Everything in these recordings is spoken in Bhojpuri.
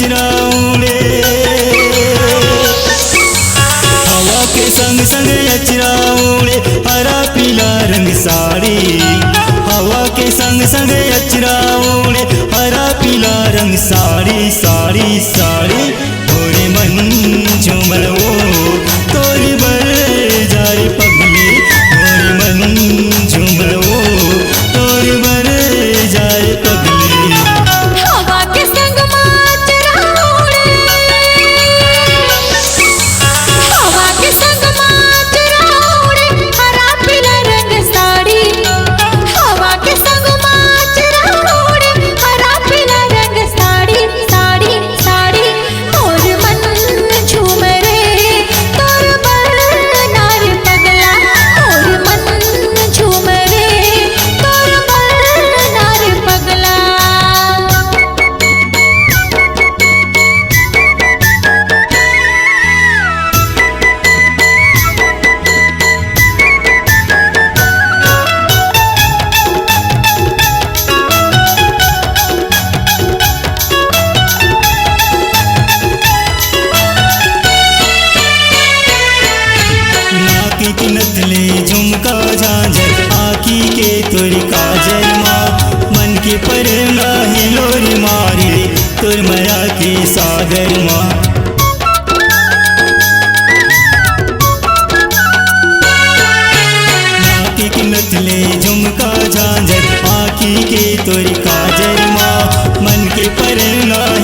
अचरा उड़े, हवा के संग संग अचरा उड़े, हरा पीला रंग साड़ी। हवा के संग संग अचरा उड़े, हरा पीला रंग साड़ी साड़ी साड़ी। तोरे मन झूमर वो तोरी बर जाए पगली, तोरे मन झूमर वो तोरी बर जाए पगली। हवा के संग अचरा उड़े, हवा के संग अचरा उड़े, हरा पीला रंग साड़ी। हवा के संग अचरा उड़े, हरा पीला रंग साड़ी साड़ी साड़ी। मोर मन झूमरे तोर बर नार पगला, मोर मन झूमरे तोर बर नार पगला। नाकी की नथले झुमका झांझर, आँखी के तोरी काजल माँ। मन के पर हिलोरी मारी, तोर माया के सागर माँ। नाकी की नथले झुमका झांझर, आँखी के तोरी काजल माँ। मन के पर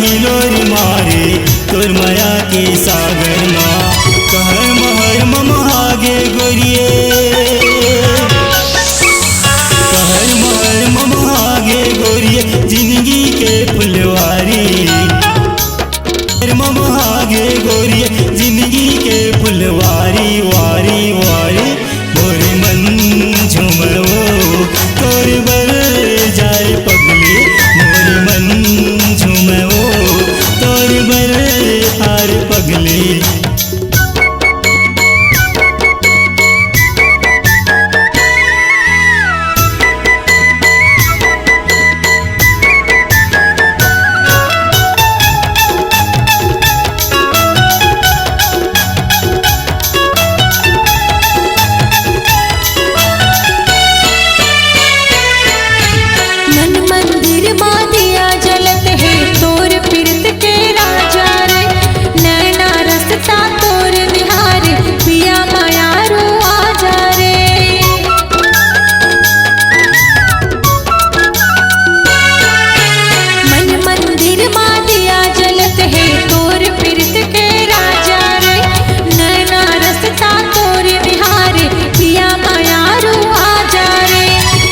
हिलोरी मारे, तोर माया के सागर माँ। कहर महर ममहागे गोरिए, कहर महर ममहागे गोरिए, जिंदगी के फुलवारी। ममहागे गोरिए, जिंदगी के फुलवारी वारी वारी। मोर मन झूमर वो तोर बर जाए पगली, मोर मन झूमर वो तोर बर हार पगली। मन मंदिर माँ दिया जलत है तोर पीरत के राजा रे। नैना रसता तोर निहार, पिया माया रो आजा रे। मन मंदिर माँ दिया जलत है तोर पीरत के राजा रे। नैना रसता तोर निहार, पिया माया रो आजा रे।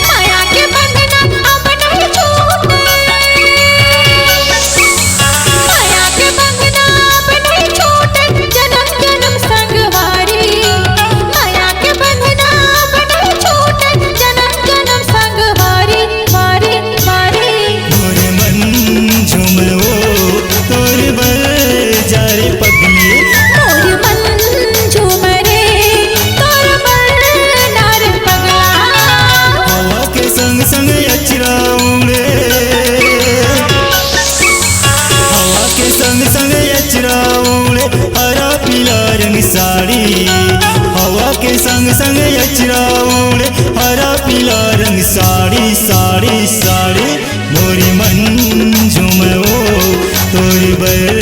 माया के बंधना अब नहीं छूटे, माया के बंधना अब नहीं छूटे, जन्म जन्म संगवारी। माया के बंधना अब नहीं छूटे, जन्म जन्म संगवारी वारी वारी। मोर मन झूमर वो तोर बर जाए पगली, मोर मन झूमरे तोर बर नार पगला। हवा के संग संग अचरा उड़े, हवा के संग संग अचरा उड़े, हरा पीला रंग साड़ी। हवा के संग संग अचरा उड़े, हरा पीला रंग साड़ी साड़ी साड़ी। मोर मन झूमर वो तोर बर